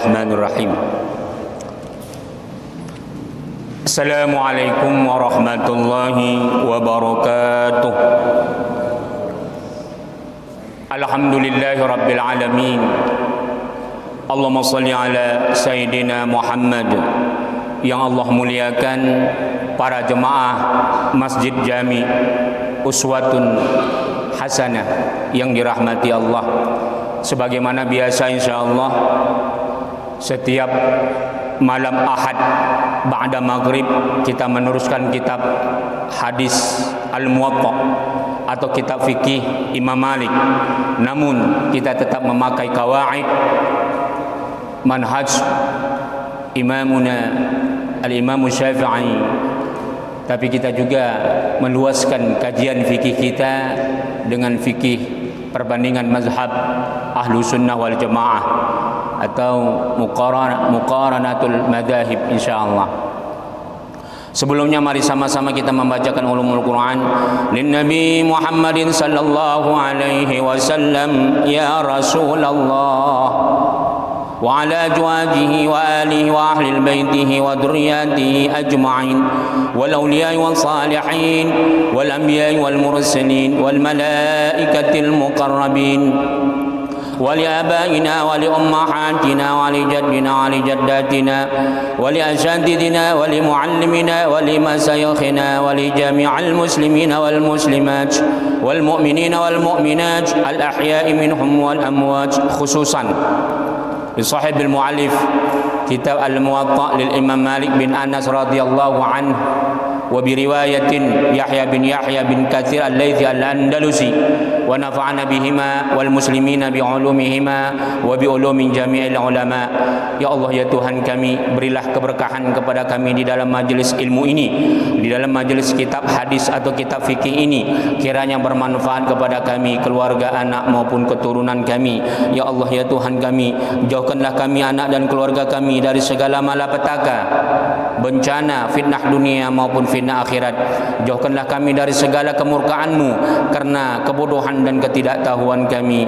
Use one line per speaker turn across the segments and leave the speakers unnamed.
Bismillahirrahmanirrahim. Assalamualaikum warahmatullahi wabarakatuh. Alhamdulillahi rabbil alamin. Allahumma salli ala Sayyidina Muhammad. Yang Allah muliakan para jemaah Masjid Jami Uswatun Hasanah yang dirahmati Allah. Sebagaimana biasa insyaallah setiap malam Ahad ba'da maghrib kita meneruskan kitab hadis Al-Muwatta atau kitab fikih Imam Malik. Namun kita tetap memakai kawaid manhaj Imamuna Al-Imam Syafi'i, tapi kita juga meluaskan kajian fikih kita dengan fikih perbandingan mazhab Ahlu Sunnah wal Jamaah atau muqaranatul madahib insyaallah. Sebelumnya mari sama-sama kita membacakan ulumul Quran. Lin Nabi Muhammadin sallallahu alaihi wasallam ya Rasulullah wa ala azwajihi wa alihi wa ahli baitihi wa dhurriyyatihi ajma'in wal awliya'i was salihin wal anbiya'i wal mursalin wal malaikatil muqarrabin ولآبائنا ولأمهاتنا ولجدنا ولجداتنا ولأساتذتنا ولمعلمنا ولمشايخنا ولجميع المسلمين والمسلمات والمؤمنين والمؤمنات الأحياء منهم والأموات خصوصا لصاحب المؤلف كتاب الموطأ للإمام مالك بن أنس رضي الله عنه وبرواية يحيى بن كثير الليثي الأندلسي ونفعنا بهما والmuslimin بعلومهما وبعلوم جميع العلماء. Ya Allah ya Tuhan kami, berilah keberkahan kepada kami di dalam majelis ilmu ini, di dalam majelis kitab hadis atau kitab fikih ini, kiranya bermanfaat kepada kami, keluarga, anak maupun keturunan kami. Ya Allah ya Tuhan kami, jauhkanlah kami, anak dan keluarga kami dari segala malapetaka, bencana, fitnah dunia maupun fitnah akhirat. Jauhkanlah kami dari segala kemurkaan-Mu karena kebodohan dan ketidaktahuan kami.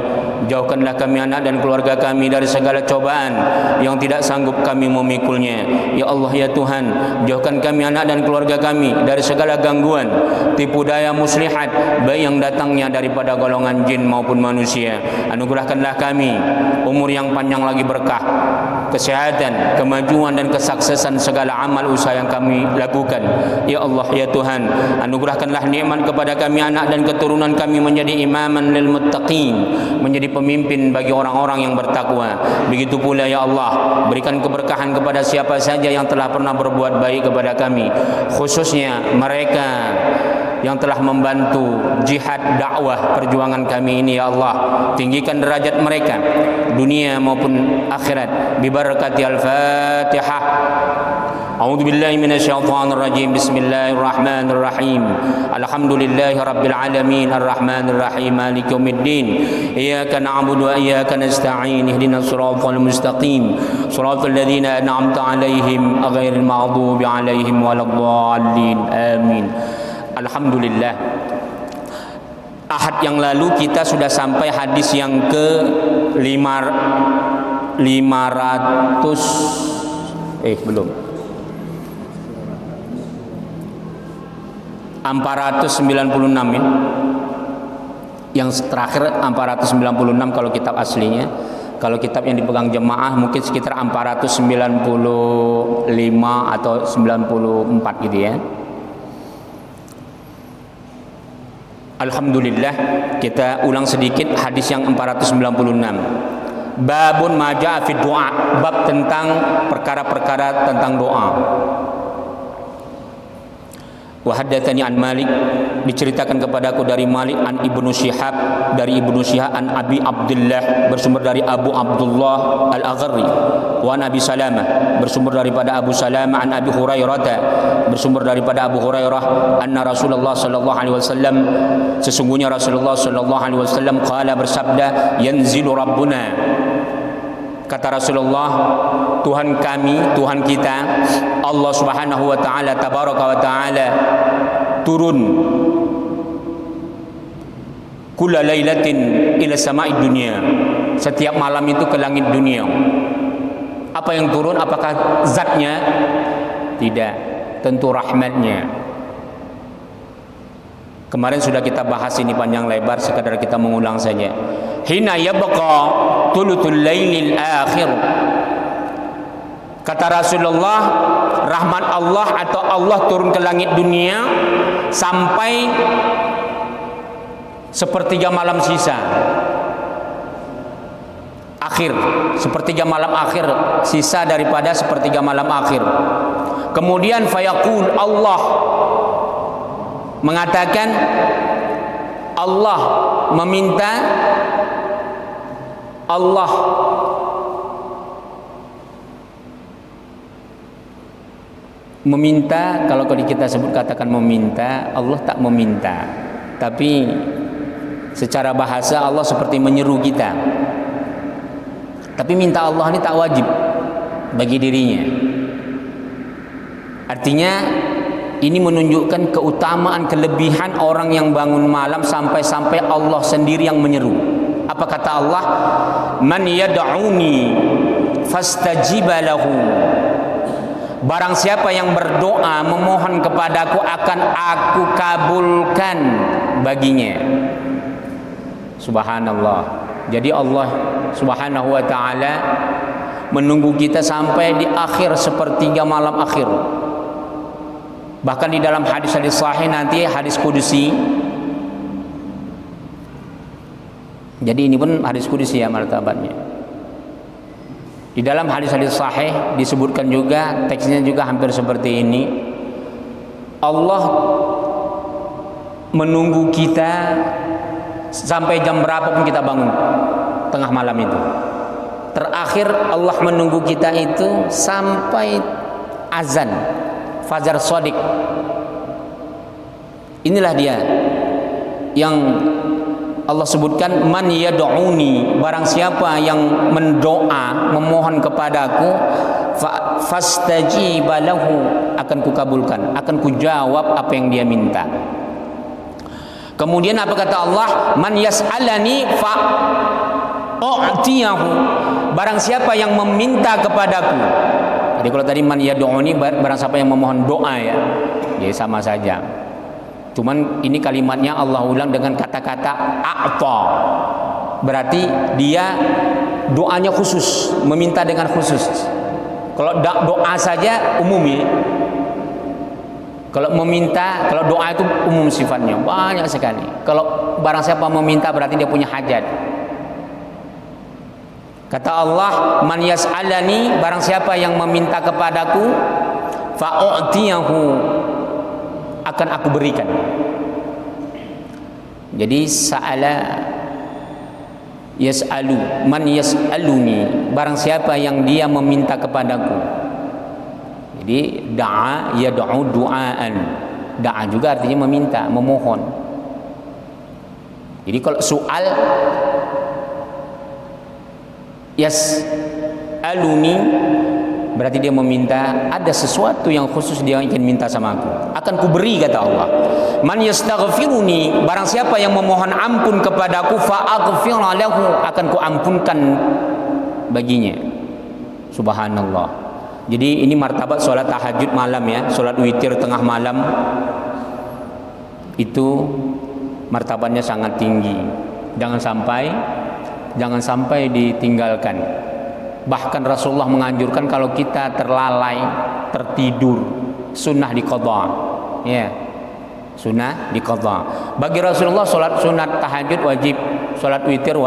Jauhkanlah kami, anak dan keluarga kami dari segala cobaan yang tidak sanggup kami memikulnya. Ya Allah ya Tuhan, jauhkan kami, anak dan keluarga kami dari segala gangguan, tipu daya muslihat, baik yang datangnya daripada golongan jin maupun manusia. Anugerahkanlah kami umur yang panjang lagi berkah, kesehatan, kemajuan dan kesuksesan segala amal usaha yang kami lakukan. Ya Allah ya Tuhan, anugerahkanlah nikmat kepada kami, anak dan keturunan kami menjadi imaman lil muttaqin, menjadi pemimpin bagi orang-orang yang bertakwa. Begitu pula ya Allah, berikan keberkahan kepada siapa saja yang telah pernah berbuat baik kepada kami, khususnya mereka yang telah membantu jihad dakwah perjuangan kami ini. Ya Allah, tinggikan derajat mereka dunia maupun akhirat bi barakati al-Fatihah. A'udzu billahi minasyaitonir rajim. Bismillahirrahmanirrahim. Alhamdulillahi rabbil alamin arrahmanir rahim maliki yaumiddin. Iyyaka na'budu wa iyyaka nasta'in. Ihdinas siratal mustaqim. Siratal ladzina an'amta 'alaihim ghairil maghdubi 'alaihim waladdallin. Amin. Alhamdulillah. Ahad yang lalu kita sudah sampai hadis yang ke 500 belum 496 ya. Yang terakhir 496 kalau kitab aslinya. Kalau kitab yang dipegang jemaah mungkin sekitar 495 atau 94 gitu ya. Alhamdulillah, kita ulang sedikit hadis yang 496. Babun maja fi doa, bab tentang perkara-perkara tentang doa. Wa haddatsani an Malik, diceritakan kepadaku dari Malik an Ibnu Syihab, dari Ibnu Syihab an Abi Abdullah, bersumber dari Abu Abdullah Al-Agharri, wa Nabi Salamah, bersumber daripada Abu Salamah an Abi Hurairah, bersumber daripada Abu Hurairah, anna Rasulullah sallallahu alaihi wasallam, sesungguhnya Rasulullah sallallahu alaihi wasallam qala, bersabda, yanzilu rabbuna, kata Rasulullah, Tuhan kami, Tuhan kita, Allah Subhanahu wa taala, tabaraka wa taala, turun kulla lailatin ila sama'id dunia, setiap malam itu ke langit dunia. Apa yang turun? Apakah zatnya? Tidak, tentu rahmatnya. Kemarin sudah kita bahas ini panjang lebar, sekadar kita mengulang saja. Hina yabqa thuluthul lailil akhir. Kata Rasulullah, rahmat Allah atau Allah turun ke langit dunia sampai sepertiga malam sisa. Akhir, sepertiga malam akhir, sisa daripada sepertiga malam akhir. Kemudian fayaqul, Allah mengatakan, Allah meminta, Allah meminta. Kalau kita sebut katakan meminta, Allah tak meminta, tapi secara bahasa Allah seperti menyeru kita. Tapi minta Allah ini tak wajib bagi dirinya. Artinya ini menunjukkan keutamaan, kelebihan orang yang bangun malam sampai-sampai Allah sendiri yang menyeru. Apa kata Allah? Man yad'uni fastajiba lahu. Barang siapa yang berdoa memohon kepadaku akan aku kabulkan baginya. Subhanallah. Jadi Allah Subhanahu wa ta'ala menunggu kita sampai di akhir sepertiga malam akhir. Bahkan di dalam hadis-hadis sahih nanti, hadis kudusi. Jadi ini pun hadis kudusi ya martabatnya. Di dalam hadis-hadis sahih disebutkan juga, teksnya juga hampir seperti ini. Allah menunggu kita sampai jam berapapun kita bangun tengah malam itu. Terakhir Allah menunggu kita itu sampai azan fajar shadiq. Inilah dia yang Allah sebutkan, man yad'uni, barang siapa yang mendoa memohon kepadaku, fastajiba lahu, akan kukabulkan, akan kujawab apa yang dia minta. Kemudian apa kata Allah? Man yas'alani fa u'tiyahu, barang siapa yang meminta kepadaku. Jadi kalau tadi man yad'uni, barang siapa yang memohon doa ya sama saja. Cuman ini kalimatnya Allah ulang dengan kata-kata a'ta. Berarti dia doanya khusus, meminta dengan khusus. Kalau doa saja umum ya. Kalau meminta, kalau doa itu umum sifatnya, banyak sekali. Kalau barang siapa meminta berarti dia punya hajat. Kata Allah, man yas'alani, barang siapa yang meminta kepadaku, fa'u'tiyahu, akan aku berikan. Jadi sa'ala yas'alu, man yas'aluni, barang siapa yang dia meminta kepadaku. Jadi da'a yad'u du'aan. Da'a juga artinya meminta, memohon. Jadi kalau soal yas'aluni berarti dia meminta, ada sesuatu yang khusus dia ingin minta sama aku, akan kuberi, kata Allah. Man yastaghfiruni, barang siapa yang memohon ampun kepadaku, fa'aghfir lahu, akan kuampunkan baginya. Subhanallah. Jadi ini martabat sholat tahajud malam ya, sholat witir tengah malam itu martabatnya sangat tinggi. Jangan sampai ditinggalkan. Bahkan Rasulullah menganjurkan kalau kita terlalai, tertidur, sunnah diqadha. Ya. Sunnah diqadha. Bagi Rasulullah sholat sunat tahajud wajib, sholat witir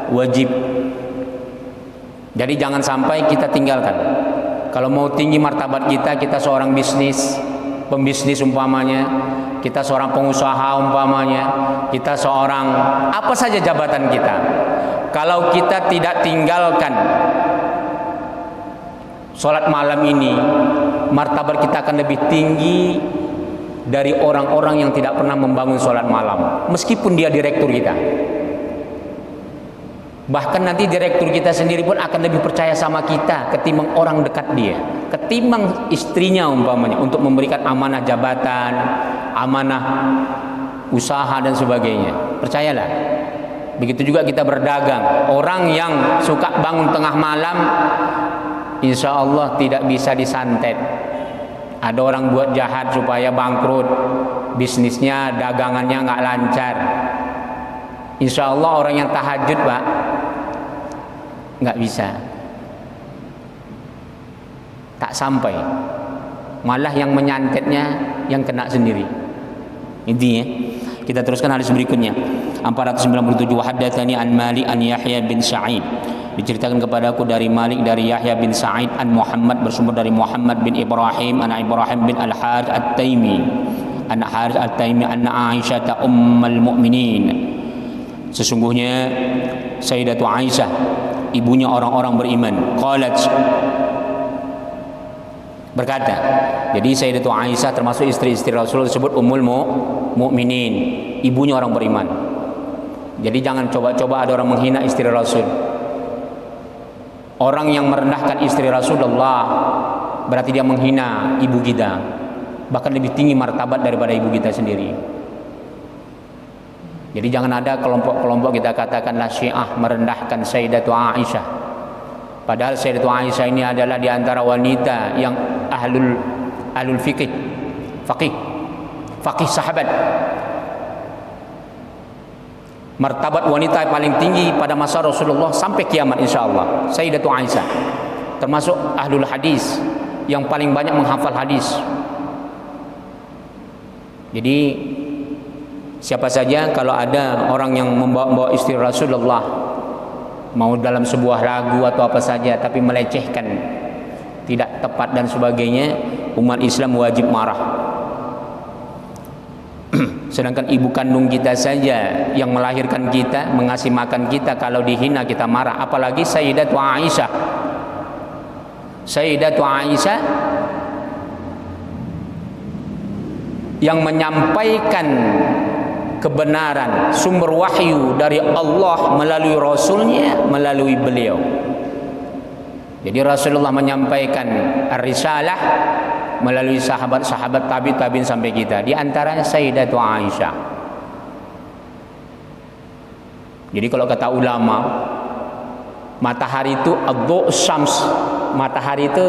wajib. Jadi jangan sampai kita tinggalkan. Kalau mau tinggi martabat kita seorang pembisnis umpamanya, kita seorang pengusaha umpamanya, kita seorang apa saja jabatan kita. Kalau kita tidak tinggalkan sholat malam ini, martabat kita akan lebih tinggi dari orang-orang yang tidak pernah membangun sholat malam, meskipun dia direktur kita. Bahkan nanti direktur kita sendiri pun akan lebih percaya sama kita ketimbang orang dekat dia, ketimbang istrinya umpamanya, untuk memberikan amanah jabatan, amanah usaha dan sebagainya. Percayalah. Begitu juga kita berdagang. Orang yang suka bangun tengah malam insya Allah tidak bisa disantet. Ada orang buat jahat supaya bangkrut, bisnisnya, dagangannya nggak lancar. Insya Allah orang yang tahajud, Pak, nggak bisa, tak sampai, malah yang menyantetnya yang kena sendiri. Intinya kita teruskan hadis berikutnya 497. Haddatsani an Malik an Yahya bin Sa'id, diceritakan kepadaku dari Malik dari Yahya bin Sa'id an Muhammad, bersumber dari Muhammad bin Ibrahim an Ibrahim bin Al-Harith At-Taimi an Harith At-Taimi anna Aisyah ummul mukminin, sesungguhnya Sayyidatu Aisyah ibunya orang-orang beriman, qalat, berkata. Jadi Sayyidatu Aisyah termasuk istri-istri Rasulullah disebut ummul mukminin, ibunya orang beriman. Jadi jangan coba-coba ada orang menghina istri Rasul. Orang yang merendahkan istri Rasulullah berarti dia menghina ibu kita, bahkan lebih tinggi martabat daripada ibu kita sendiri. Jadi jangan ada kelompok-kelompok kita katakanlah Syiah merendahkan Sayyidatu Aisyah. Padahal Sayyidatu Aisyah ini adalah di antara wanita yang ahlul faqih sahabat. Martabat wanita paling tinggi pada masa Rasulullah sampai kiamat insyaallah Sayyidatu Aisyah, termasuk ahlul hadis yang paling banyak menghafal hadis. Jadi siapa saja kalau ada orang yang membawa istri Rasulullah, mau dalam sebuah lagu atau apa saja, tapi melecehkan, tidak tepat dan sebagainya, umat Islam wajib marah. Sedangkan ibu kandung kita saja yang melahirkan kita, mengasih makan kita, kalau dihina kita marah, apalagi Sayyidatu Aisyah. Sayyidatu Aisyah yang menyampaikan kebenaran, sumber wahyu dari Allah melalui Rasulnya, melalui beliau. Jadi Rasulullah menyampaikan risalah melalui sahabat-sahabat tabi'in sampai kita, di antaranya Sayyidatu Aisyah. Jadi kalau kata ulama, matahari itu ad-du' syams, matahari itu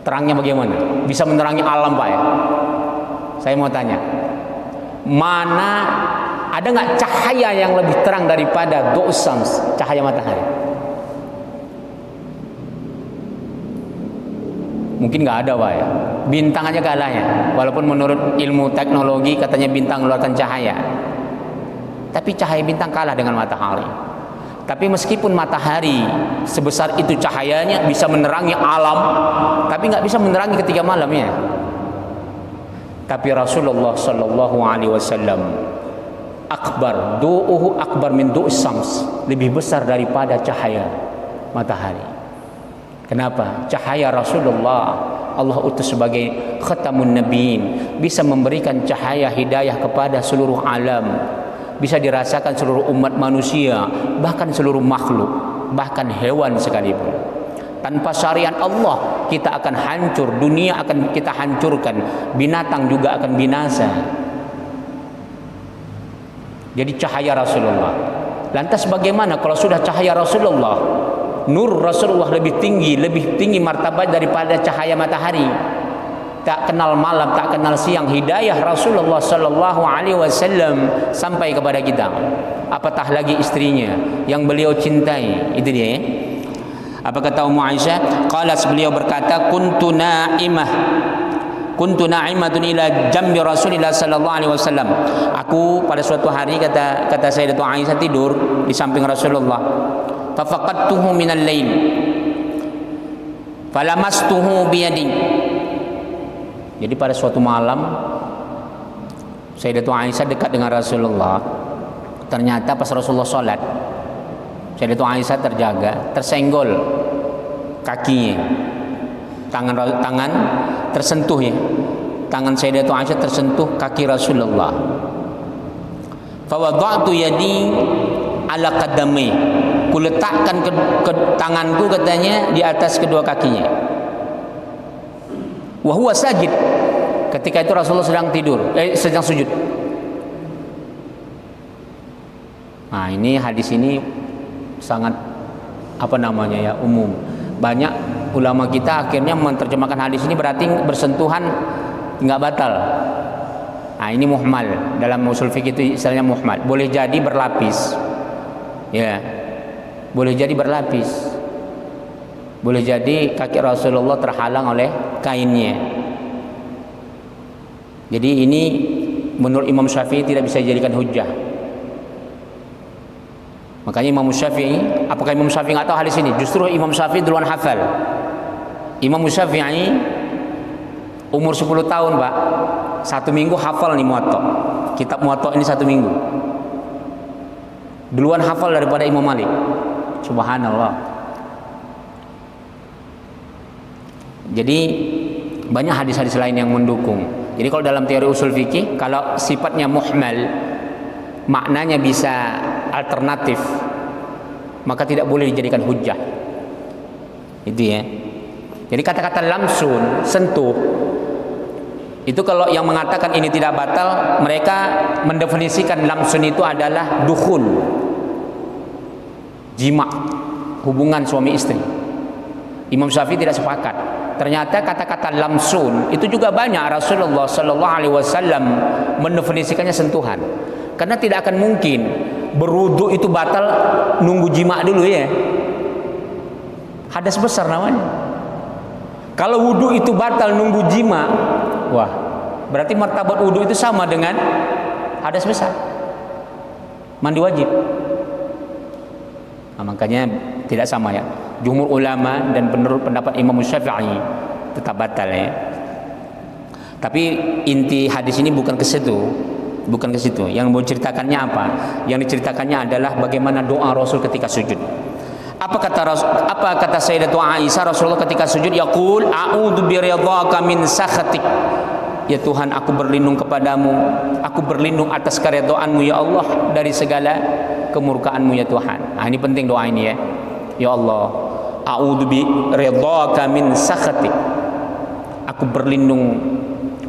terangnya bagaimana? Bisa menerangi alam, Pak, ya? Saya mau tanya, mana ada nggak cahaya yang lebih terang daripada du' syams, cahaya matahari? Mungkin nggak ada, Pak, ya. Bintang aja kalah ya. Walaupun menurut ilmu teknologi katanya bintang mengeluarkan cahaya, tapi cahaya bintang kalah dengan matahari. Tapi meskipun matahari sebesar itu cahayanya bisa menerangi alam, tapi nggak bisa menerangi ketika malamnya. Tapi Rasulullah Sallallahu Alaihi Wasallam akbar, du'uhu akbar min du'us syams, lebih besar daripada cahaya matahari. Kenapa? Cahaya Rasulullah Allah utus sebagai khatamun nabiyyin, bisa memberikan cahaya hidayah kepada seluruh alam, bisa dirasakan seluruh umat manusia, bahkan seluruh makhluk, bahkan hewan sekalipun. Tanpa syariat Allah kita akan hancur, dunia akan kita hancurkan, binatang juga akan binasa. Jadi cahaya Rasulullah. Lantas bagaimana kalau sudah cahaya Rasulullah, nur Rasulullah lebih tinggi martabat daripada cahaya matahari. Tak kenal malam, tak kenal siang, hidayah Rasulullah Sallallahu Alaihi Wasallam sampai kepada kita. Apatah lagi istrinya yang beliau cintai. Itu dia, ya. Apa kata Ummu Aisyah? Qalat, beliau berkata, kuntu na'imatun ila jambi Rasulillah Sallallahu Alaihi Wasallam. Aku pada suatu hari, kata Sayyidatu Aisyah, tidur di samping Rasulullah. Fafaqadtuhu minal lail falamastuhu biyadi. Jadi pada suatu malam Sayyidatu Aisyah dekat dengan Rasulullah. Ternyata pas Rasulullah sholat, Sayyidatu Aisyah terjaga, tersenggol kakinya, tangan tersentuh, ya, tangan Sayyidatu Aisyah tersentuh kaki Rasulullah. Fa wada'tu yadi ala qadami, kuletakkan ke tanganku, katanya, di atas kedua kakinya. Wa huwa sajid, ketika itu Rasulullah sedang sujud. Nah, ini hadis ini sangat apa namanya ya, umum. Banyak ulama kita akhirnya menerjemahkan hadis ini berarti bersentuhan nggak batal. Nah, ini muhmal. Dalam usul fikih itu istilahnya muhmal. Boleh jadi berlapis. Ya. Boleh jadi berlapis. Boleh jadi kaki Rasulullah terhalang oleh kainnya. Jadi ini menurut Imam Syafi'i tidak bisa dijadikan hujjah. Makanya Imam Syafi'i, apakah Imam Syafi'i nggak tahu hadis ini? Justru Imam Syafi'i duluan hafal. Imam Syafi'i umur 10 tahun, Pak. 1 minggu hafal nih Muwatta. Kitab Muwatta ini 1 minggu. Duluan hafal daripada Imam Malik. Subhanallah. Jadi banyak hadis-hadis lain yang mendukung. Jadi kalau dalam teori usul fikih, kalau sifatnya muhmal, maknanya bisa alternatif, maka tidak boleh dijadikan hujjah. Itu ya. Jadi kata-kata lamsun, sentuh, itu kalau yang mengatakan ini tidak batal, mereka mendefinisikan lamsun itu adalah dukhul, jima, hubungan suami istri. Imam Syafi'i tidak sepakat. Ternyata kata-kata lamsun itu juga banyak Rasulullah Sallallahu Alaihi Wasallam mendefinisikannya sentuhan. Karena tidak akan mungkin berwudu itu batal nunggu jima dulu ya. Hadas besar namanya. Kalau wudu itu batal nunggu jima, wah, berarti martabat wudu itu sama dengan hadas besar. Mandi wajib. Nah, makanya tidak sama ya. Jumhur ulama dan menurut pendapat Imam Syafi'i tetap batal ya. Tapi inti hadis ini bukan ke situ. Bukan ke situ. Yang mau ceritakannya apa? Yang diceritakannya adalah bagaimana doa Rasul ketika sujud. Apa kata Sayyidatul Aisyah, Rasulullah ketika sujud yaqul a'udzu biridhaka min sakhatik. Ya Tuhan, aku berlindung kepadamu, aku berlindung atas keridhaanmu ya Allah dari segala kemurkaanmu ya Tuhan. Nah, ini penting doa ini ya. Ya Allah, a'udzu biridhaka min sakhatik. Aku berlindung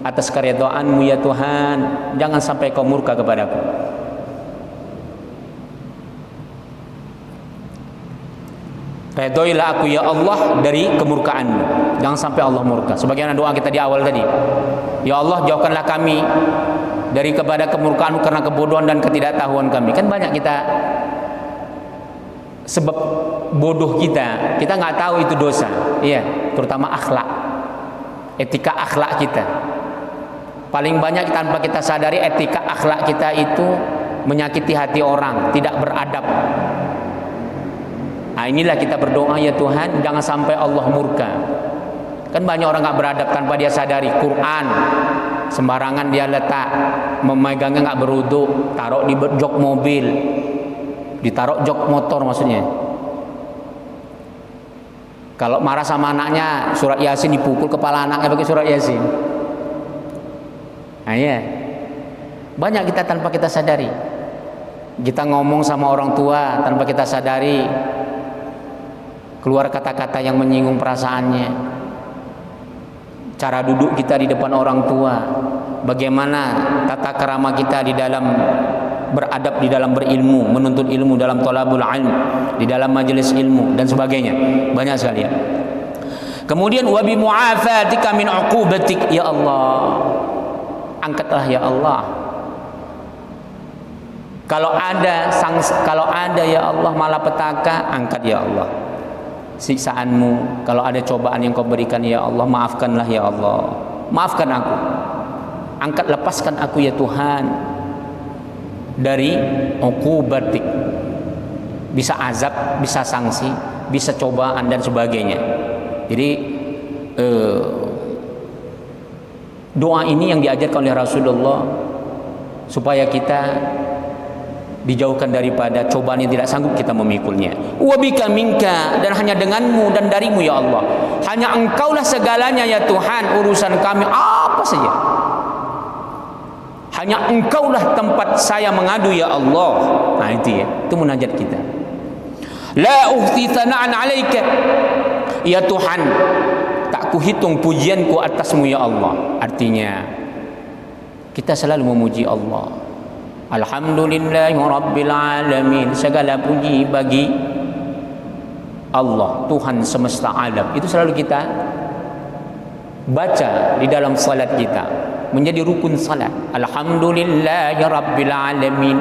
atas keridhaanmu ya Tuhan, jangan sampai kau murka kepadaku. Ridhoilah aku ya Allah dari kemurkaanmu, jangan sampai Allah murka. Sebagaimana doa kita di awal tadi, ya Allah jauhkanlah kami dari kepada kemurkaanmu karena kebodohan dan ketidaktahuan kami. Kan banyak kita sebab bodoh kita nggak tahu itu dosa, iya, terutama akhlak, etika akhlak kita. Paling banyak tanpa kita sadari etika akhlak kita itu menyakiti hati orang, tidak beradab. Nah, inilah kita berdoa ya Tuhan, jangan sampai Allah murka. Kan banyak orang nggak beradab tanpa dia sadari. Quran sembarangan dia letak, memegangnya nggak berwudu, taruh di jok mobil, ditaruh jok motor maksudnya. Kalau marah sama anaknya, surat Yasin dipukul kepala anaknya pakai surat Yasin. Nah ya, banyak kita tanpa kita sadari. Kita ngomong sama orang tua tanpa kita sadari, keluar kata-kata yang menyinggung perasaannya. Cara duduk kita di depan orang tua, bagaimana tata kerama kita di dalam beradab, di dalam berilmu, menuntut ilmu, dalam thalabul ilm, di dalam majelis ilmu dan sebagainya. Banyak sekali ya. Kemudian wa bi mu'afatika min uqubatik, ya Allah, angkatlah ya Allah. Kalau ada ya Allah malapetaka, angkat ya Allah siksaanmu. Kalau ada cobaan yang kau berikan ya Allah, maafkanlah ya Allah, maafkan aku, angkat, lepaskan aku ya Tuhan dari uqubatik. Bisa azab, bisa sanksi, bisa cobaan dan sebagainya. Jadi doa ini yang diajarkan oleh Rasulullah supaya kita dijauhkan daripada cobaan yang tidak sanggup kita memikulnya. Wa bika minka, dan hanya denganmu dan darimu ya Allah. Hanya engkaulah segalanya ya Tuhan, urusan kami apa saja. Hanya engkaulah tempat saya mengadu ya Allah. Nah itu ya, itu munajat kita. La uhti thana'an 'alaika, ya Tuhan, tak kuhitung pujianku atasmu ya Allah. Artinya kita selalu memuji Allah. Alhamdulillahi Rabbil Alamin, segala puji bagi Allah, Tuhan semesta alam. Itu selalu kita baca di dalam salat kita, menjadi rukun salat. Alhamdulillahirabbil alamin.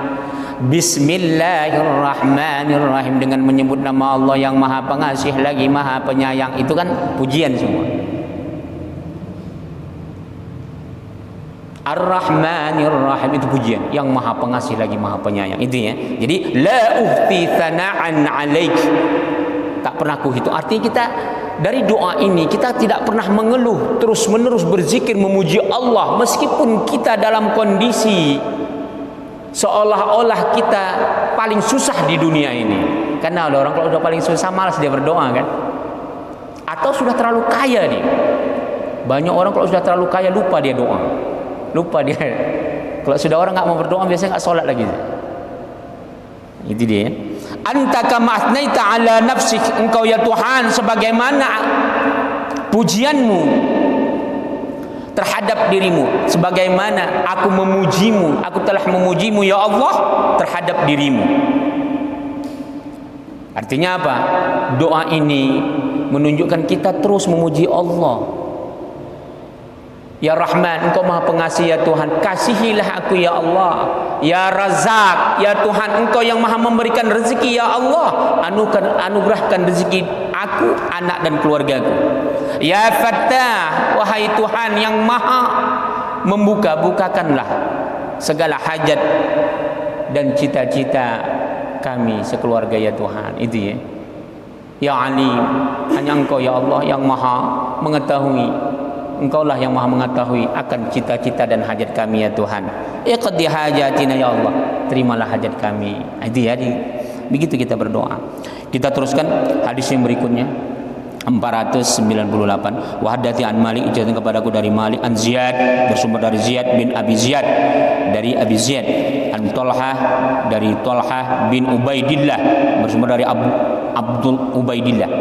Bismillahirrahmanirrahim, dengan menyebut nama Allah yang Maha Pengasih lagi Maha Penyayang. Itu kan pujian semua. Ar-Rahmanir-Rahim itu pujian, yang Maha Pengasih lagi Maha Penyayang. Itu ya. Jadi la uhti thana'an 'alaik. Tak pernah kuhitung. Artinya kita dari doa ini kita tidak pernah mengeluh, terus-menerus berzikir memuji Allah meskipun kita dalam kondisi seolah-olah kita paling susah di dunia ini. Karena ada orang kalau sudah paling susah malas dia berdoa kan. Atau sudah terlalu kaya nih. Banyak orang kalau sudah terlalu kaya lupa dia doa. Lupa dia. Kalau sudah orang nggak mau berdoa biasanya nggak sholat lagi. Itu dia. Anta kama athnaita ala nafsik, engkau ya Tuhan sebagaimana pujianmu terhadap dirimu, sebagaimana aku memujimu, aku telah memujimu ya Allah terhadap dirimu. Artinya apa? Doa ini menunjukkan kita terus memuji Allah. Ya Rahman, engkau Maha Pengasih ya Tuhan, kasihilah aku ya Allah. Ya Razak, ya Tuhan, engkau yang Maha memberikan rezeki ya Allah, anugerahkan rezeki aku, anak dan keluargaku. Ya Fattah, wahai Tuhan yang Maha membuka, bukakanlah segala hajat dan cita-cita kami sekeluarga ya Tuhan. Itu ya. Ya Alim, hanya engkau ya Allah yang Maha mengetahui. Engkaulah yang Maha mengetahui akan cita-cita dan hajat kami ya Tuhan. Iqdi hajatina ya Allah, terimalah hajat kami. Itu ya, begitu kita berdoa. Kita teruskan hadis yang berikutnya 498. Wa haddatsani an Malik, ijazah kepadaku dari Malik an Ziyad, bersumber dari Ziyad bin Abi Ziyad, dari Abi Ziyad, an Talhah dari Talhah bin Ubaidillah, bersumber dari Abdul Ubaidillah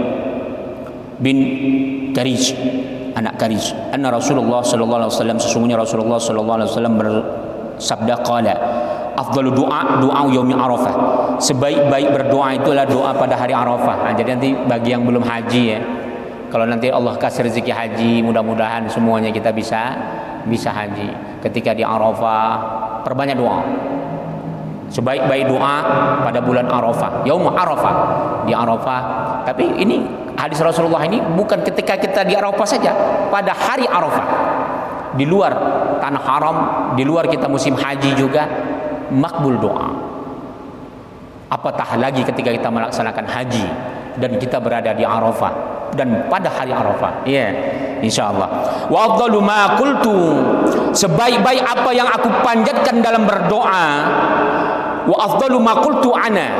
bin Karij, anak Karij. Anna Rasulullah sallallahu alaihi wasallam, sesungguhnya Rasulullah sallallahu alaihi wasallam bersabda, qala afdalu doa yaumi Arafah, sebaik-baik berdoa itulah doa pada hari Arafah. Nah, jadi nanti bagi yang belum haji ya, kalau nanti Allah kasih rezeki haji, mudah-mudahan semuanya kita bisa haji. Ketika di Arafah perbanyak doa. Sebaik-baik doa pada bulan Arafah, yaum Arafah, di Arafah. Tapi ini hadis Rasulullah ini bukan ketika kita di Arafah saja, pada hari Arafah, di luar tanah haram, di luar kita musim haji juga makbul doa. Apatah lagi ketika kita melaksanakan haji dan kita berada di Arafah dan pada hari Arafah. Ya, insyaallah. Wa afdalu ma qultu, sebaik-baik apa yang aku panjatkan dalam berdoa. Wa afdalu ma qultu ana,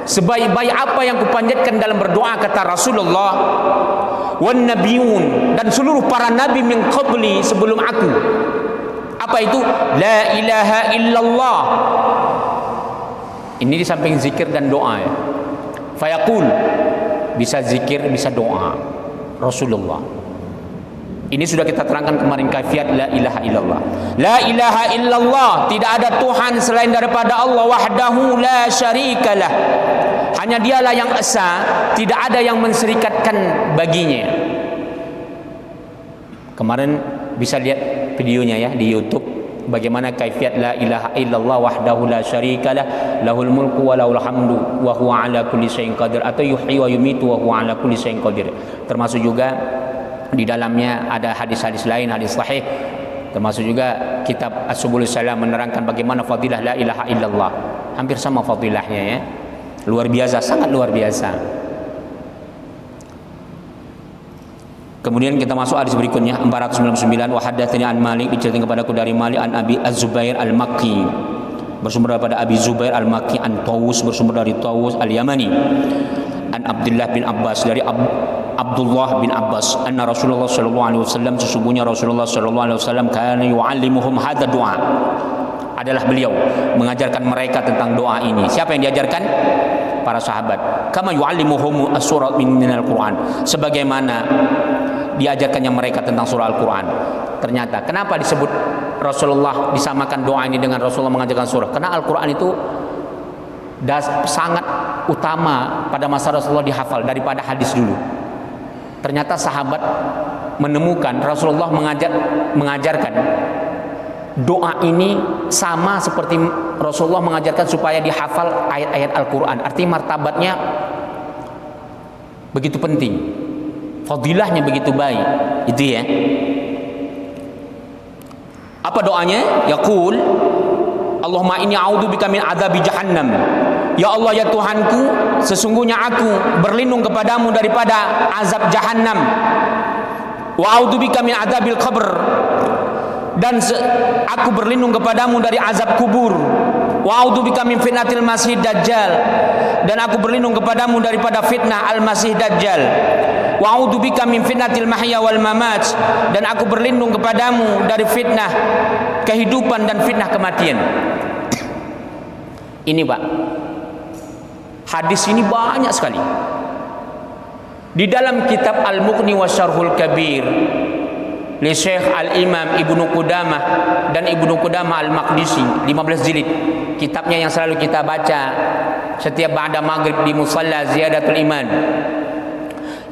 sebaik-baik apa yang kupanjatkan dalam berdoa, kata Rasulullah, wan nabiyun, dan seluruh para nabi min qabli, sebelum aku. Apa itu? La ilaha illallah. Ini di samping zikir dan doa ya. Fayaqul, bisa zikir, bisa doa Rasulullah. Ini sudah kita terangkan kemarin kaifiat la ilaha illallah. La ilaha illallah, tidak ada Tuhan selain daripada Allah, wahdahu la syarikalah. Hanya dialah yang esa, tidak ada yang menserikatkan baginya. Kemarin bisa lihat videonya ya di YouTube, bagaimana kaifiat la ilaha illallah wahdahu la syarikalah, lahul mulku wa lahul hamdu wa huwa ala kulli syai'in qadir, atau yuhyi wa yumitu wa huwa ala kulli syai'in qadir. Termasuk juga di dalamnya ada hadis-hadis lain, hadis sahih, termasuk juga kitab As-Subulus Salam menerangkan bagaimana fadilah la ilaha illallah. Hampir sama fadilahnya ya. Luar biasa, sangat luar biasa. Kemudian kita masuk hadis berikutnya 499. Wa haddatsani an Malik, diceritakan kepadaku dari Malik an Abi Az-Zubair Al-Makki, bersumber daripada Abi Zubair Al-Makki, an Tawus, bersumber dari Tawus Al-Yamani, an Abdullah bin Abbas, dari Abdullah bin Abbas, anna Rasulullah sallallahu alaihi wasallam, sesungguhnya Rasulullah sallallahu alaihi wasallam kana yu'allimuhum hadza doa, adalah beliau mengajarkan mereka tentang doa ini. Siapa yang diajarkan? Para sahabat. Kama yu'allimuhum as-surat minal Quran, sebagaimana diajarkannya mereka tentang surah Al-Quran. Ternyata kenapa disebut Rasulullah disamakan doa ini dengan Rasulullah mengajarkan surah? Karena Al-Quran itu
sangat utama pada masa Rasulullah dihafal daripada hadis dulu. Ternyata sahabat menemukan Rasulullah mengajarkan doa ini sama seperti Rasulullah mengajarkan supaya dihafal ayat-ayat Al-Quran. Artinya martabatnya begitu penting, fadilahnya begitu baik. Itu ya. Apa doanya? Yaqul, Allahumma inni a'udzubika min adzabi jahannam. Ya Allah, ya Tuhanku, sesungguhnya aku berlindung kepadamu daripada azab jahannam. Wa a'udzubika min adzabil qabr. Dan aku berlindung kepadamu dari azab kubur. Wa a'udzubika min fitnatil masih dajjal. Dan aku berlindung kepadamu daripada fitnah al-masih dajjal. Wa a'udzubika min fitnatil mahya wal mamat. Dan aku berlindung kepadamu dari fitnah kehidupan dan fitnah kematian. Ini Pak, hadis ini banyak sekali. Di dalam kitab Al-Mughni wa Syarhul Kabir li Syekh Al-Imam Ibnu Qudamah dan Ibnu Qudamah Al-Maqdisi, 15 jilid. Kitabnya yang selalu kita baca setiap ba'da maghrib di musalla Ziyadatul Iman.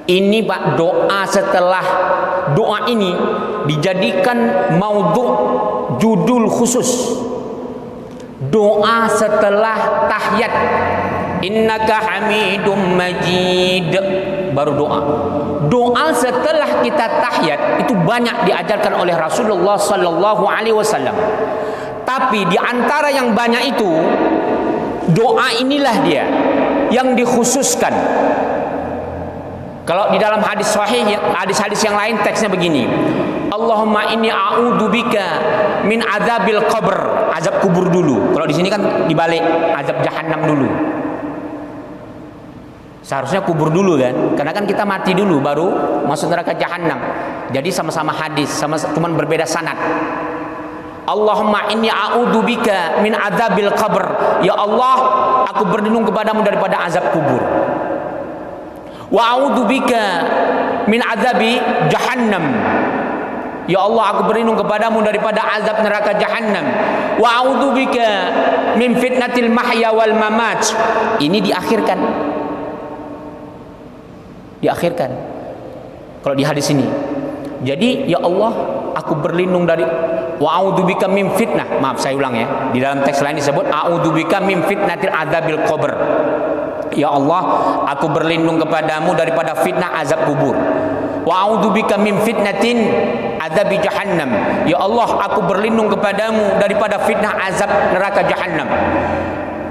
Ini Pak, doa setelah doa ini dijadikan maudhu, judul khusus. Doa setelah tahiyat, innaka hamidum majid, baru doa. Doa setelah kita tahiyat itu banyak diajarkan oleh Rasulullah sallallahu alaihi wasallam. Tapi di antara yang banyak itu, doa inilah dia yang dikhususkan. Kalau di dalam hadis sahih, hadis-hadis yang lain teksnya begini. Allahumma inni a'udzubika min adzabil qabr, azab kubur dulu. Kalau di sini kan dibalik, azab jahannam dulu. Seharusnya kubur dulu kan, karena kan kita mati dulu baru masuk neraka jahannam. Jadi sama-sama hadis, cuman berbeda sanad. Allahumma inni a'udzubika min adzabil qabr. Ya Allah, aku berlindung kepadamu daripada azab kubur. Wa a'udzubika min azabi jahannam. Ya Allah, aku berlindung kepadamu daripada azab neraka jahannam. Wa a'udzubika min fitnatil mahya wal mamat. Ini diakhirkan. Diakhirkan. Kalau di hadis ini. Jadi ya Allah, aku berlindung dari wa a'udzubika min fitnah. Maaf saya ulang ya. Di dalam teks lain disebut a'udzubika min fitnatil adzabil qabr. Ya Allah, aku berlindung kepadamu daripada fitnah azab kubur. Wa a'udzubika min fitnatin adzabi jahannam. Ya Allah, aku berlindung kepadamu daripada fitnah azab neraka jahannam.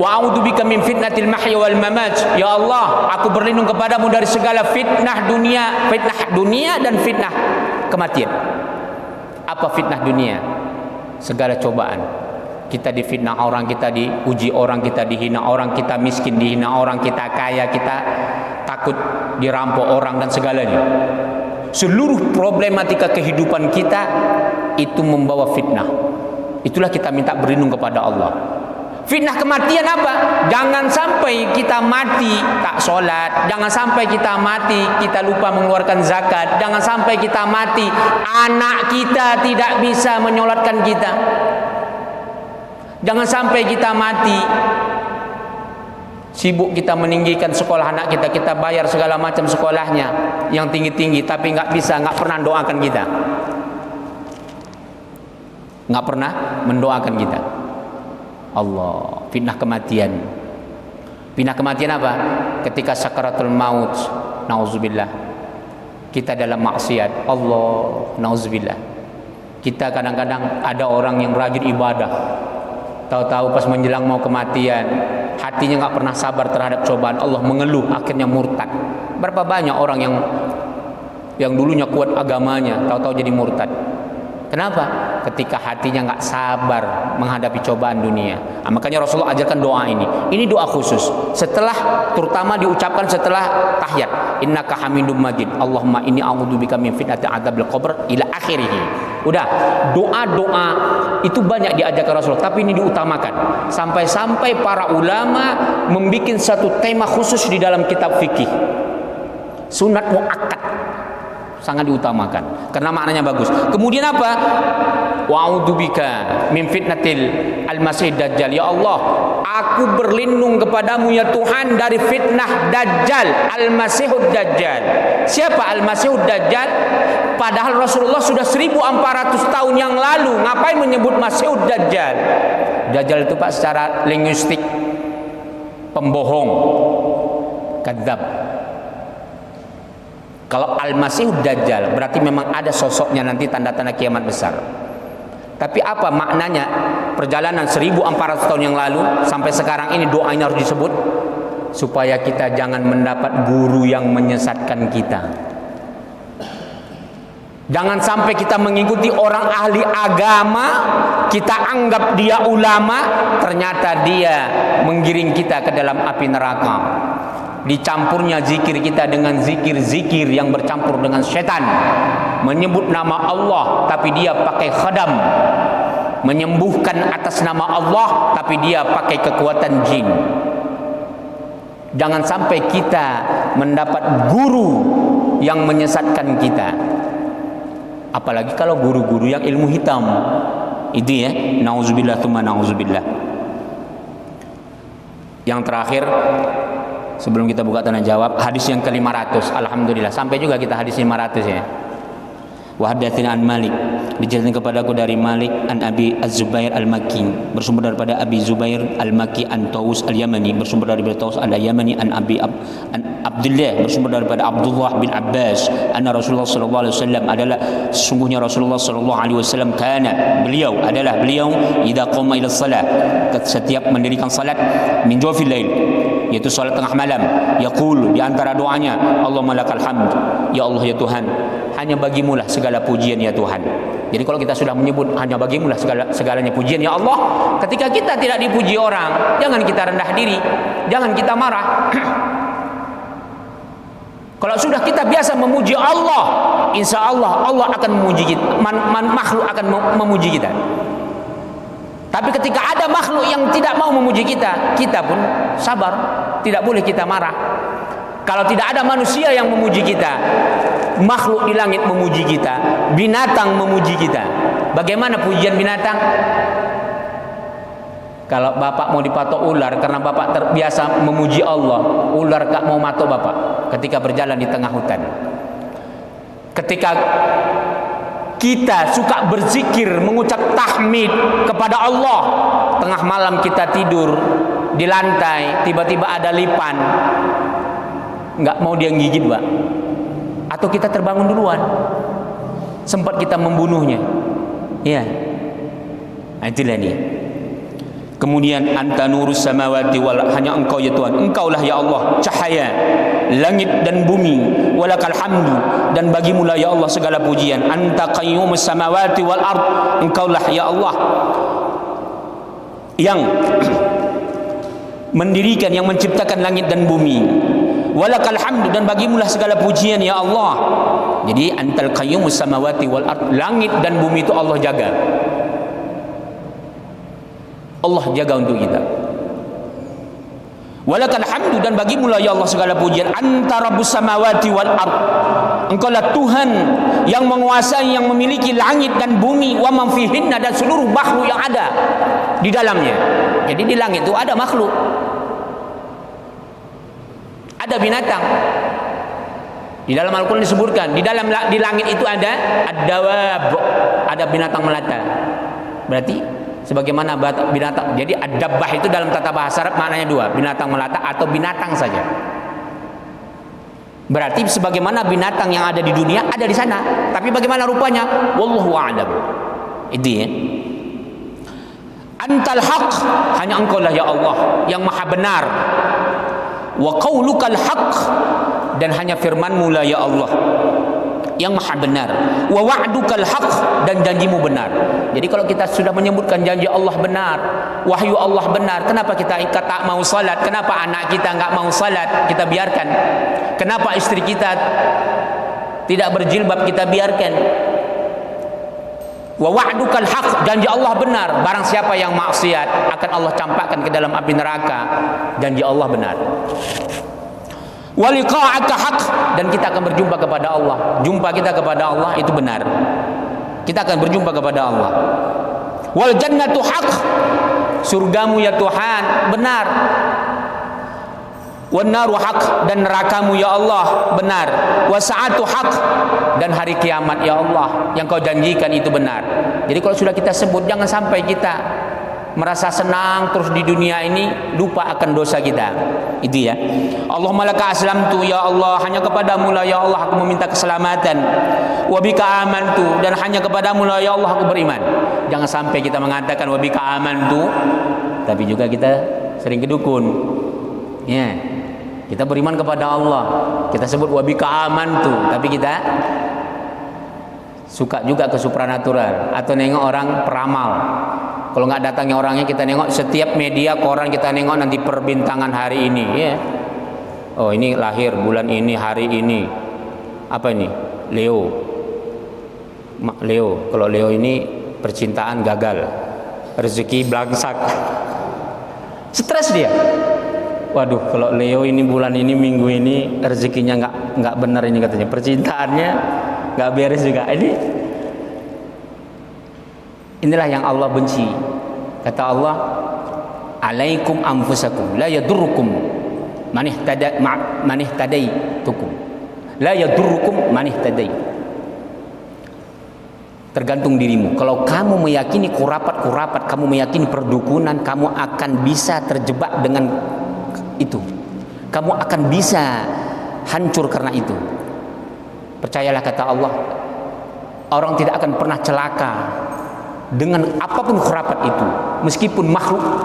Wa a'udzubika min fitnatil mahya wal mamat. Ya Allah, aku berlindung kepadamu dari segala fitnah dunia dan fitnah kematian. Apa fitnah dunia? Segala cobaan. Kita difitnah orang, kita diuji orang, kita dihina orang, kita miskin dihina orang, kita kaya, kita takut dirampok orang dan segalanya. Seluruh problematika kehidupan kita itu membawa fitnah. Itulah kita minta berlindung kepada Allah. Fitnah kematian apa? Jangan sampai kita mati tak sholat, jangan sampai kita mati kita lupa mengeluarkan zakat, jangan sampai kita mati anak kita tidak bisa menyolatkan kita. Jangan sampai kita mati sibuk kita meninggikan sekolah anak kita, kita bayar segala macam sekolahnya yang tinggi-tinggi, tapi nggak pernah doakan kita, nggak pernah mendoakan kita. Allah, fitnah kematian. Fitnah kematian apa? Ketika sakaratul maut, nauzubillah, kita dalam maksiat, Allah, nauzubillah. Kita kadang-kadang ada orang yang rajin ibadah, tahu-tahu pas menjelang mau kematian, hatinya nggak pernah sabar terhadap cobaan Allah, mengeluh, akhirnya murtad. Berapa banyak orang yang dulunya kuat agamanya, tahu-tahu jadi murtad. Kenapa? Ketika hatinya nggak sabar menghadapi cobaan dunia. Nah, makanya Rasulullah ajarkan doa ini. Ini doa khusus. Setelah, terutama diucapkan setelah tahiyat. Innaka hamidum majid. Allahumma inni a'udzubika min fitnati adzabil qabr ila akhirih. Udah, doa-doa itu banyak diajarkan Rasulullah, tapi ini diutamakan. Sampai-sampai para ulama membuat satu tema khusus di dalam kitab fikih. Sunat muakkad. sangat diutamakan karena maknanya bagus. Kemudian apa? Wa'udzubika min fitnatil al-masih dajjal. Ya Allah, aku berlindung kepadamu ya Tuhan dari fitnah Dajjal, al-masihud dajjal. Siapa al-masihud dajjal? Padahal Rasulullah sudah 1400 tahun yang lalu ngapain menyebut masihud dajjal? Dajjal itu Pak secara linguistik pembohong, kadzab. Kalau al-masihud dajjal berarti memang ada sosoknya nanti, tanda-tanda kiamat besar. Tapi apa maknanya perjalanan 1400 tahun yang lalu sampai sekarang ini doanya harus disebut? Supaya kita jangan mendapat guru yang menyesatkan kita. Jangan sampai kita mengikuti orang ahli agama, kita anggap dia ulama, ternyata dia menggiring kita ke dalam api neraka. Dicampurnya zikir kita dengan zikir-zikir yang bercampur dengan setan. Menyebut nama Allah tapi dia pakai khadam. Menyembuhkan atas nama Allah tapi dia pakai kekuatan jin. Jangan sampai kita mendapat guru yang menyesatkan kita. Apalagi kalau guru-guru yang ilmu hitam. Itu ya, nauzubillah tsumma nauzubillah. Yang terakhir, sebelum kita buka tanya jawab, hadis yang ke-500. Alhamdulillah, sampai juga kita hadis 500 ya. Wa haddatsana an Malik, diceritakan kepadaku dari Malik an Abi Az-Zubair Al-Makki, bersumber daripada Abi Zubair Al-Makki an Taus Al-Yamani, bersumber daripada Taus Al-Yamani an Abdullah, bersumber daripada Abdullah bin Abbas, anna Rasulullah sallallahu alaihi wasallam adalah sungguhnya Rasulullah sallallahu alaihi wasallam beliau idza qama ila shalah, setiap mendirikan salat min jawfil lail, yaitu salat tengah malam, yaqul, di antara doanya, Allahumma lakal hamd, ya Allah ya Tuhan, hanya bagimulah segala pujian ya Tuhan. Jadi kalau kita sudah menyebut hanya bagimulah segalanya pujian ya Allah, ketika kita tidak dipuji orang, jangan kita rendah diri, jangan kita marah. Kalau sudah kita biasa memuji Allah, insya Allah Allah akan memuji kita, makhluk akan memuji kita. Tapi ketika ada makhluk yang tidak mau memuji kita, kita pun sabar, tidak boleh kita marah. Kalau tidak ada manusia yang memuji kita, makhluk di langit memuji kita, binatang memuji kita. Bagaimana pujian binatang? Kalau bapak mau dipatok ular karena bapak terbiasa memuji Allah, ular gak mau matok bapak ketika berjalan di tengah hutan. Ketika kita suka berzikir, mengucap tahmid kepada Allah, tengah malam kita tidur di lantai, tiba-tiba ada lipan, nggak mau dia gigit Pak, atau kita terbangun duluan, sempat kita membunuhnya, ya, itulah dia. Kemudian anta nurus samawati wal, hanya engkau ya Tuhan, engkaulah ya Allah cahaya langit dan bumi, walakal hamdu, dan bagimulah ya Allah segala pujian. Anta qayyumus samawati wal ard, engkaulah ya Allah yang mendirikan, yang menciptakan langit dan bumi. Walakal hamdu, dan bagimulah segala pujian ya Allah. Jadi antal qayyumus samawati wal ard, langit dan bumi itu Allah jaga. Allah jaga untuk kita. Walakal hamdu, dan bagimulah ya Allah segala pujian. Anta rabbus samawati wal ard, engkaulah Tuhan yang menguasai, yang memiliki langit dan bumi, wa man fihinna, dan seluruh makhluk yang ada di dalamnya. Jadi di langit itu ada makhluk, ada binatang. Di dalam Al-Quran disebutkan di langit itu ada ad-dawab, ada binatang melata. Berarti sebagaimana binatang. Jadi ad-dabbah itu dalam tata bahasa Arab maknanya dua, binatang melata atau binatang saja. Berarti sebagaimana binatang yang ada di dunia ada di sana, tapi bagaimana rupanya wallahu a'lam. Itu ya. Antal haq, hanya engkau lah ya Allah yang maha benar. Wa qaulukal haq, dan hanya firman-Mu lah ya Allah yang maha benar. Wa wa'dukal haq, dan janjimu benar. Jadi kalau kita sudah menyebutkan janji Allah benar, wahyu Allah benar, kenapa kita tak mau salat? Kenapa anak kita enggak mau salat? Kita biarkan. Kenapa istri kita tidak berjilbab? Kita biarkan. Wa wa'dukal haq, janji Allah benar. Barang siapa yang maksiat akan Allah campakkan ke dalam api neraka. Janji Allah benar. Wa liqa'aka haq, dan kita akan berjumpa kepada Allah. Jumpa kita kepada Allah itu benar. Kita akan berjumpa kepada Allah. Wal jannatu haq, surgamu ya Tuhan benar. Wan naru haq, dan nerakamu ya Allah benar. Wasa'atu haq, dan hari kiamat ya Allah yang kau janjikan itu benar. Jadi kalau sudah kita sebut, jangan sampai kita merasa senang terus di dunia ini, lupa akan dosa kita. Itu ya. Allahumma laka aslamtu, ya Allah, hanya kepadamu lah ya Allah aku meminta keselamatan. Wa bika amantu, dan hanya kepadamu lah ya Allah aku beriman. Jangan sampai kita mengatakan wa bika amantu tapi juga kita sering kedukun. Ya. Kita beriman kepada Allah, kita sebut wa bika amantu, tapi kita suka juga ke supranatural atau nengok orang peramal. Kalau nggak datangnya orangnya, kita nengok setiap media koran, kita nengok nanti perbintangan hari ini, ya. Oh ini lahir bulan ini, hari ini. Apa ini? Leo. Leo. Kalau Leo ini percintaan gagal, rezeki blangsak, stres dia. Waduh, kalau Leo ini bulan ini, minggu ini rezekinya nggak benar ini katanya, percintaannya nggak beres juga. Inilah yang Allah benci. Kata Allah, alaikum anfusakum la yadurrukum man ihtadaitukum. La yadurrukum man ihtadai. Tergantung dirimu. Kalau kamu meyakini kurapat-kurapat, kamu meyakini perdukunan, kamu akan bisa terjebak dengan itu. Kamu akan bisa hancur karena itu. Percayalah, kata Allah, orang tidak akan pernah celaka dengan apapun khurafat itu, meskipun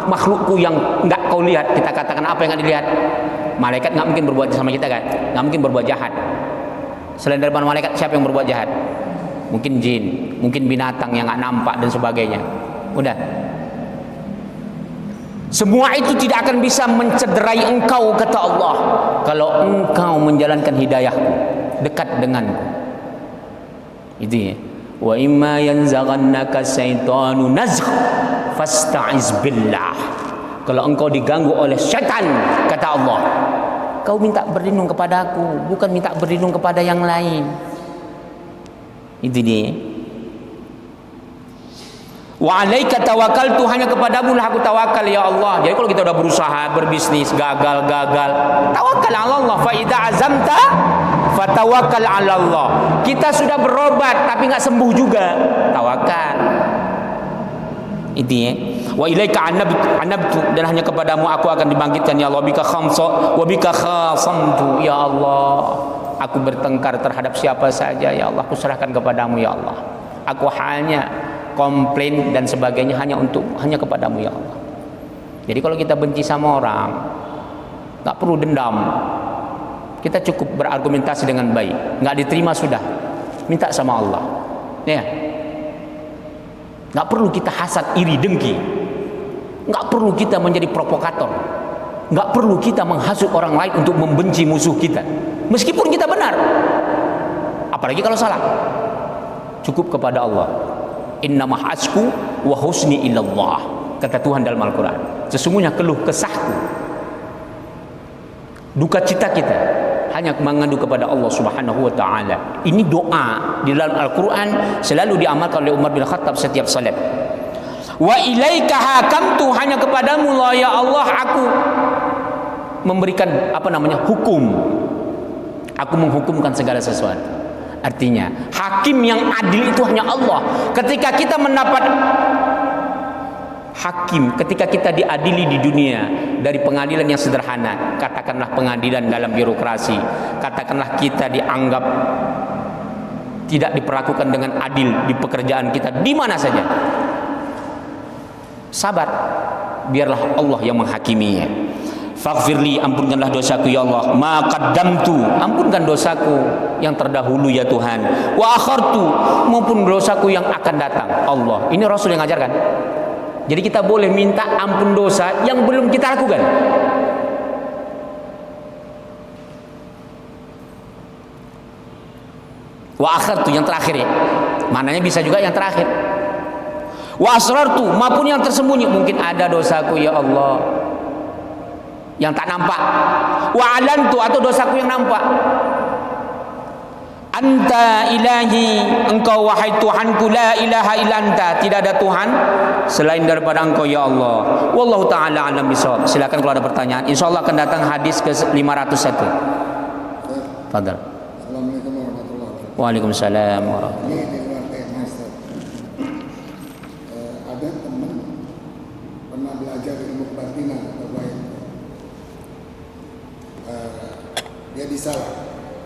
makhlukku yang nggak kau lihat. Kita katakan apa yang nggak dilihat? Malaikat nggak mungkin berbuat sama kita kan? Nggak mungkin berbuat jahat. Selain daripada malaikat, siapa yang berbuat jahat? Mungkin jin, mungkin binatang yang nggak nampak dan sebagainya. Udah. Semua itu tidak akan bisa mencederai engkau, kata Allah, kalau engkau menjalankan hidayahku, dekat denganku. Itu ya. Wa imma yanzaghannaka syaitanu nazgh fasta'iz billah. Kalau engkau diganggu oleh syaitan, kata Allah, kau minta berlindung kepada aku, bukan minta berlindung kepada yang lain. Itu dia. Wa 'alaika tawakkaltu, hanya kepadamu lah aku tawakal ya Allah. Jadi kalau kita udah berusaha berbisnis gagal, tawakal 'ala Allah. Fa idza azamta fatawakkal 'ala Allah. Kita sudah berobat tapi nggak sembuh juga, tawakal. Itu ya. Wa ilaika anabtu, dan hanya kepadamu aku akan dibangkitkan ya Allah. Wa bika khasamtu, ya Allah, aku bertengkar terhadap siapa saja ya Allah, aku serahkan kepadamu ya Allah. Aku hanya komplain dan sebagainya hanya kepadamu ya Allah. Jadi kalau kita benci sama orang, nggak perlu dendam. Kita cukup berargumentasi dengan baik. Nggak diterima sudah, minta sama Allah. Ya. Nggak perlu kita hasad, iri, dengki. Nggak perlu kita menjadi provokator. Nggak perlu kita menghasut orang lain untuk membenci musuh kita, meskipun kita benar. Apalagi kalau salah. Cukup kepada Allah. Innama hasku wa husni ilallah, kata Tuhan dalam Al-Quran. Sesungguhnya keluh kesahku, duka cita kita hanya mengadu kepada Allah Subhanahu wa ta'ala. Ini doa di dalam Al-Quran, selalu diamalkan oleh Umar bin Khattab setiap salat. Wa ilaika hakamtu, hanya kepadamu lah ya Allah aku memberikan hukum. Aku menghukumkan segala sesuatu. Artinya hakim yang adil itu hanya Allah. Ketika kita mendapat hakim, ketika kita diadili di dunia dari pengadilan yang sederhana, katakanlah pengadilan dalam birokrasi, katakanlah kita dianggap tidak diperlakukan dengan adil di pekerjaan kita, di mana saja, sabar, biarlah Allah yang menghakiminya. Faghfirli, ampunkanlah dosaku ya Allah. Ma qaddamtu, ampunkan dosaku yang terdahulu ya Tuhan. Wa akhartu, maupun dosaku yang akan datang. Allah, ini Rasul yang ngajarkan. Jadi kita boleh minta ampun dosa yang belum kita lakukan. Wa akhartu, yang terakhir ya. Mananya bisa juga yang terakhir. Wa asrartu, maupun yang tersembunyi. Mungkin ada dosaku ya Allah, yang tak nampak. Wa alantu, atau dosaku yang nampak. Anta ilahi, engkau wahai Tuhanku, la ilaha illa anta, tidak ada Tuhan selain daripada engkau ya Allah. Wallahu ta'ala alam bisawab. Silakan kalau ada pertanyaan. Insyaallah akan datang hadis ke 501. Fadal.
Assalamualaikum warahmatullahi wabarakatuh.
Waalaikumsalam warahmatullahi.
Ini di luar tema, Ustaz. Ada teman pernah belajar ilmu kebatinan atau gaib. Dia disalah,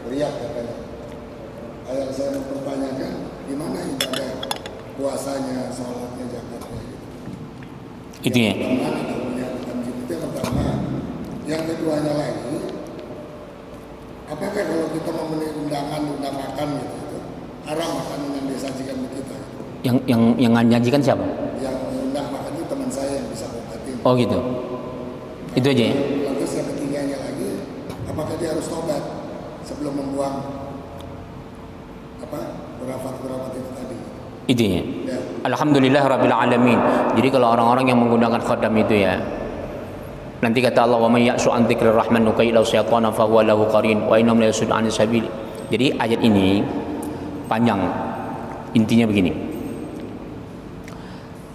teriak katanya. Ayah saya mempertanyakan gimana ibadah puasanya, sholatnya, zakatnya gitu.
Itu ya.
Yang pertama kita punya itu yang pertama. Yang keduanya lagi, apakah kalau kita memenuhi undangan makan gitu, haram makanan yang disajikan ke kita?
Yang nyajikan siapa?
Yang undang makan itu teman saya yang bisa obatin.
Oh gitu. Itu aja ya.
Lalu yang ketiganya lagi, apakah dia harus tobat sebelum membuang berafat itu tadi?
Itu ya.
Ya.
Alhamdulillah rabbil alamin. Jadi kalau orang-orang yang menggunakan khadam itu ya, nanti kata Allah, wa may ya'shu an dzikrir rahman nuqayyid syaitan fa huwa lahu qarin wa innahum la yasudun 'anis sabil. Jadi ayat ini panjang. Intinya begini.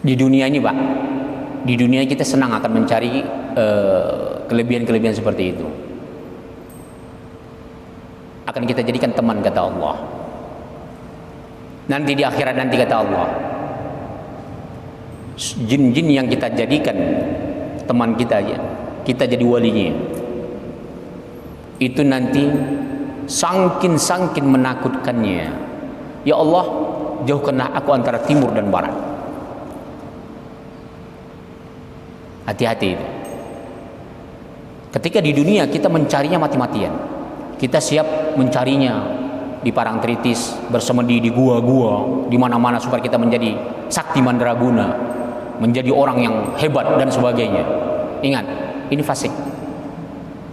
Di dunia ini, Pak, di dunia kita senang akan mencari kelebihan-kelebihan seperti itu. Akan kita jadikan teman, kata Allah. Nanti di akhirat nanti, kata Allah, jin-jin yang kita jadikan teman kita aja, kita jadi walinya, itu nanti sangkin menakutkannya. Ya Allah, jauhkanlah aku antara timur dan barat. Hati-hati itu. Ketika di dunia kita mencarinya mati-matian, kita siap mencarinya di Parangtritis, bersemedi di gua-gua, di mana-mana supaya kita menjadi sakti mandraguna, menjadi orang yang hebat dan sebagainya. Ingat, ini fasik.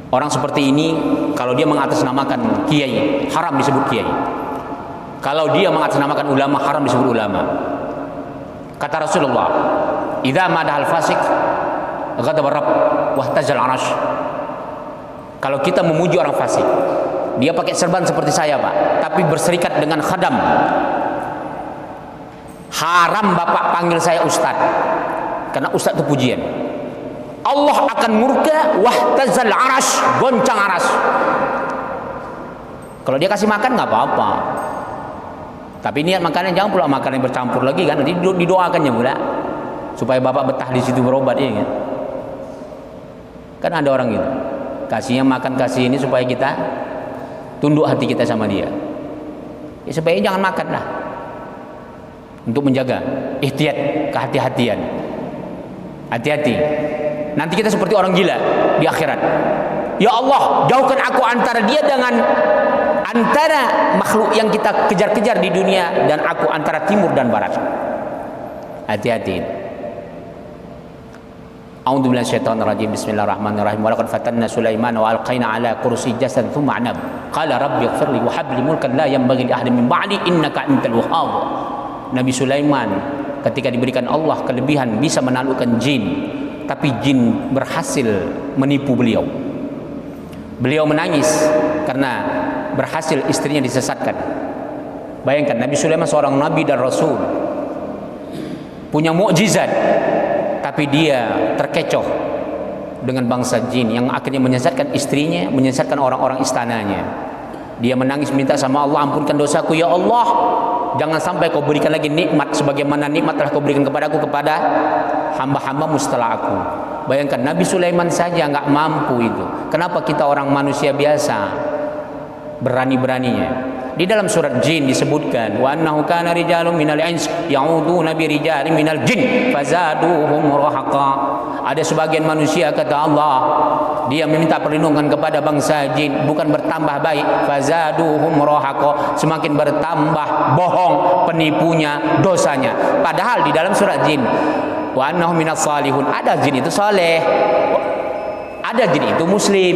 Orang seperti ini kalau dia mengatasnamakan kiai, haram disebut kiai. Kalau dia mengatasnamakan ulama, haram disebut ulama. Kata Rasulullah, "Idza madahal fasik ghadaba rabb wa ihtajal arash." Kalau kita memuji orang fasik, dia pakai serban seperti saya, Pak, tapi berserikat dengan khadam. Haram Bapak panggil saya Ustaz, karena Ustaz itu pujian. Allah akan murka, wahtazal arash, goncang aras. Kalau dia kasih makan nggak apa-apa, tapi niat makannya jangan pula makan yang bercampur lagi kan, nanti didoakannya pula supaya Bapak betah di situ berobat ya kan. Kan ada orang gitu, kasihnya makan kasih ini supaya kita tunduk hati kita sama dia. Ya, sebaiknya jangan makan lah, untuk menjaga ihtiyat, kehati-hatian. Hati-hati, nanti kita seperti orang gila di akhirat. Ya Allah, jauhkan aku antara dia dengan antara makhluk yang kita kejar-kejar di dunia dan aku antara timur dan barat. Hati-hati. A'udzu billahi minasyaitonir rajim. Bismillahirrahmanirrahim. Wa laqad fatanna Sulaiman wa alqaina ala kursi jasad thumma anab. Qala rabbi ighfirli wa hab li mulkan la yanbaghi li ahadin min ba'di innaka antal wahhab. Nabi Sulaiman ketika diberikan Allah kelebihan bisa menaklukkan jin, tapi jin berhasil menipu beliau. Beliau menangis karena berhasil istrinya disesatkan. Bayangkan, Nabi Sulaiman seorang nabi dan rasul, punya mukjizat, tapi dia terkecoh dengan bangsa jin yang akhirnya menyesatkan istrinya, menyesatkan orang-orang istananya. Dia menangis minta sama Allah, ampunkan dosaku ya Allah, jangan sampai kau berikan lagi nikmat sebagaimana nikmat telah kau berikan kepadaku kepada hamba-hambamu setelah aku. Bayangkan, Nabi Sulaiman saja nggak mampu itu. Kenapa kita orang manusia biasa berani-beraninya? Di dalam surat Jin disebutkan, wa annahu kana rijalun minal ins ya'uduna bi rijalin minal jin fazaduhum rahaqa. Ada sebagian manusia, kata Allah, dia meminta perlindungan kepada bangsa jin, bukan bertambah baik, fazaduhum rahaqa, semakin bertambah bohong, penipunya, dosanya. Padahal di dalam surat Jin, wa annahu minas salihun, ada jin itu saleh, ada jin itu muslim,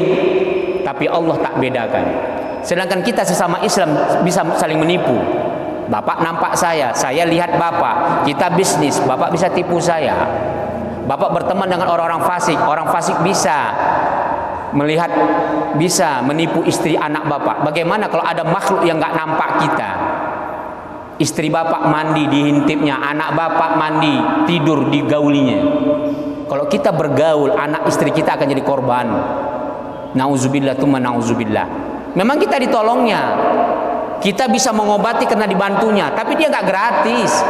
tapi Allah tak bedakan. Sedangkan kita sesama Islam bisa saling menipu. Bapak nampak saya lihat Bapak, kita bisnis, Bapak bisa tipu saya. Bapak berteman dengan orang-orang fasik bisa melihat bisa menipu istri anak bapak. Bagaimana kalau ada makhluk yang nggak nampak kita? Istri bapak mandi dihintipnya, anak bapak mandi tidur digaulinya. Kalau kita bergaul, anak istri kita akan jadi korban. Nauzubillah tsumma nauzubillah. Memang kita ditolongnya, kita bisa mengobati karena dibantunya, tapi dia nggak gratis.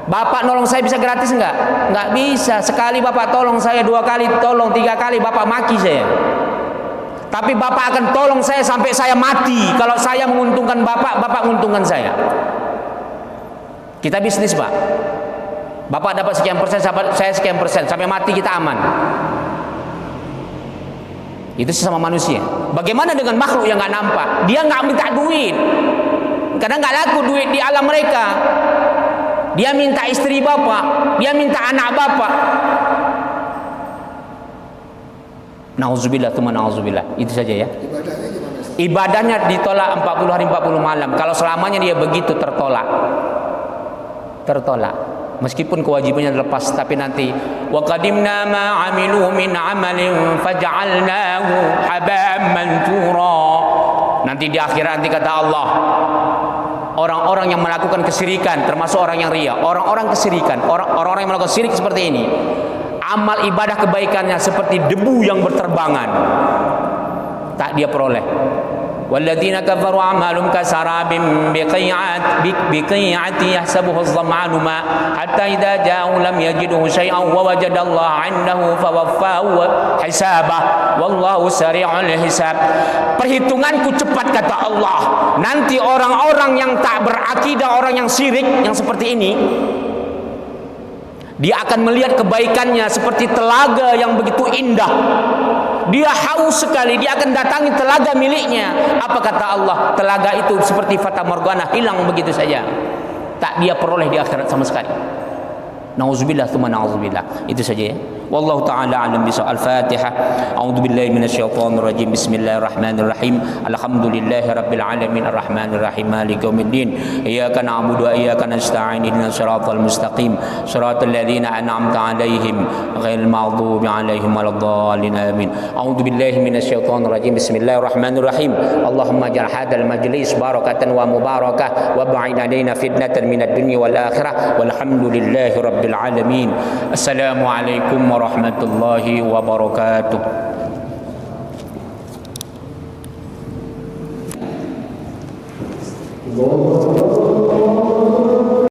Bapak nolong saya bisa gratis enggak? Enggak bisa. Sekali bapak tolong saya, 2 kali tolong, 3 kali bapak maki saya. Tapi bapak akan tolong saya sampai saya mati. Kalau saya menguntungkan bapak, bapak menguntungkan saya. Kita bisnis, Pak. Bapak dapat sekian persen, saya sekian persen, sampai mati kita aman. Itu sesama manusia. Bagaimana dengan makhluk yang nggak nampak? Dia nggak minta duit, karena nggak laku duit di alam mereka. Dia minta istri bapak, dia minta anak bapak. Nauzubillah tsumma nauzubillah. Itu saja ya.
Ibadahnya gimana, Ustaz?
Ibadahnya ditolak 40 hari 40 malam. Kalau selamanya dia begitu tertolak. Tertolak. Meskipun kewajibannya lepas, tapi nanti wa qadimna ma 'amilu min 'amalin faj'alnahu haba'an mansura. Nanti di akhirat nanti kata Allah, orang-orang yang melakukan kesyirikan, termasuk orang yang riya, orang-orang kesirikan, orang-orang yang melakukan syirik seperti ini, amal ibadah kebaikannya seperti debu yang berterbangan, tak dia peroleh. Walladzina kafaru a'malum kasarabin biqi'ati yahsabuhu adh-dhama'anu ma hatta idza ja'ahu lam yajidhu syai'an wa wajadallaha 'indahu fawaffahu hisabah wallahu sari'ul hisab. Perhitunganku cepat kata Allah. Nanti orang-orang yang tak berakidah, orang yang syirik yang seperti ini, dia akan melihat kebaikannya seperti telaga yang begitu indah. Dia haus sekali, dia akan datangi telaga miliknya. Apa kata Allah? Telaga itu seperti fata morgana, hilang begitu saja. Tak dia peroleh di akhirat sama sekali. Nauzubillah tsumma nauzubillah. Itu saja ya. Wallahu ta'ala alam bisawab. Al-Fatihah. A'udzu billahi minasyaitonir rajim. Bismillahirrahmanirrahim. Alhamdulillahi rabbil alamin arrahmanir rahim maliki yaumiddin. Iyyaka na'budu wa iyyaka nasta'in ihdinas siratal mustaqim. Siratal ladzina an'amta 'alaihim ghairil maghdubi 'alaihim waladdallin amin. A'udzu billahi minasyaitonir rajim. Bismillahirrahmanirrahim. Allahumma ij'al hadzal majlis barakatan wa mubarakah wa ba'id 'alaina fitnatan minad dunya wal akhirah. Walhamdulillahi rabbil alamin. Assalamualaikum warahmatullahi wabarakatuh.